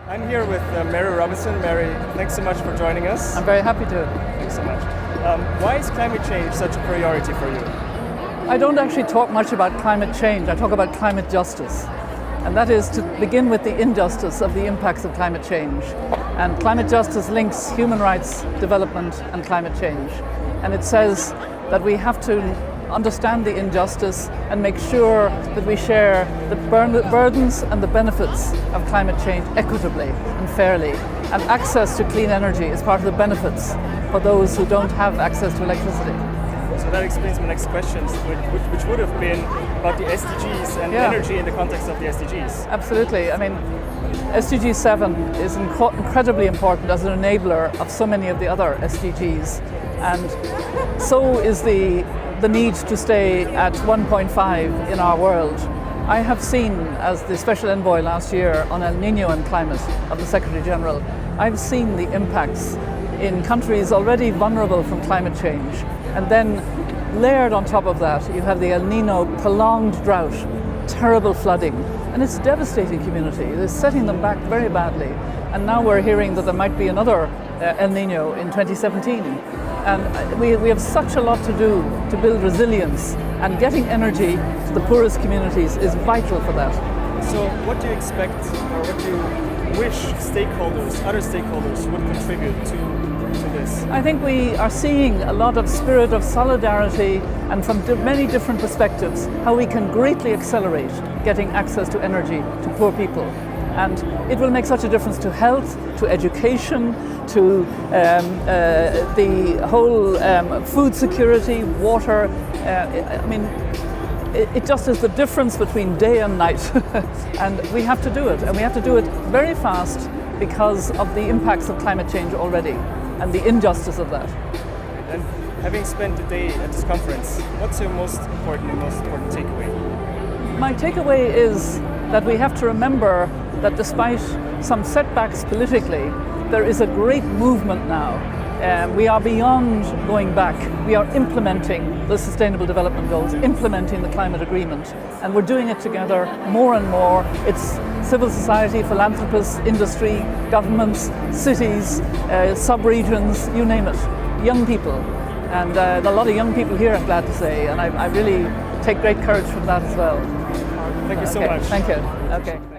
I'm here with Mary Robinson. Mary, thanks so much for joining us. I'm very happy to. Thanks so much. Why is climate change such a priority for you? I don't actually talk much about climate change. I talk about climate justice. And that is to begin with the injustice of the impacts of climate change. And climate justice links human rights, development, and climate change. And it says that we have to understand the injustice and make sure that we share the burdens and the benefits of climate change equitably and fairly. And access to clean energy is part of the benefits for those who don't have access to electricity. So that explains my next questions, which would have been about the SDGs and energy in the context of the SDGs. Absolutely. I mean, SDG 7 is incredibly important as an enabler of so many of the other SDGs. And so is the need to stay at 1.5 in our world. I have seen, as the Special Envoy last year on El Nino and climate of the Secretary General, I've seen the impacts in countries already vulnerable from climate change. And then layered on top of that, you have the El Nino prolonged drought, terrible flooding, and it's devastating community. It's setting them back very badly. And now we're hearing that there might be another El Nino in 2017. And we have such a lot to do to build resilience, and getting energy to the poorest communities is vital for that. So what do you expect, or what do you wish stakeholders, other stakeholders would contribute to this? I think we are seeing a lot of spirit of solidarity, and from many different perspectives, how we can greatly accelerate getting access to energy to poor people. And it will make such a difference to health, to education, to the whole food security, water. I mean, it just is the difference between day and night. And we have to do it. And we have to do it very fast because of the impacts of climate change already and the injustice of that. And having spent the day at this conference, what's your most important takeaway? My takeaway is that we have to remember that despite some setbacks politically, there is a great movement now. We are beyond going back. We are implementing the Sustainable Development Goals, implementing the climate agreement, and we're doing it together more and more. It's civil society, philanthropists, industry, governments, cities, sub-regions, you name it, young people. And a lot of young people here, I'm glad to say, and I really take great courage from that as well. Thank you so much. Thank you. Okay.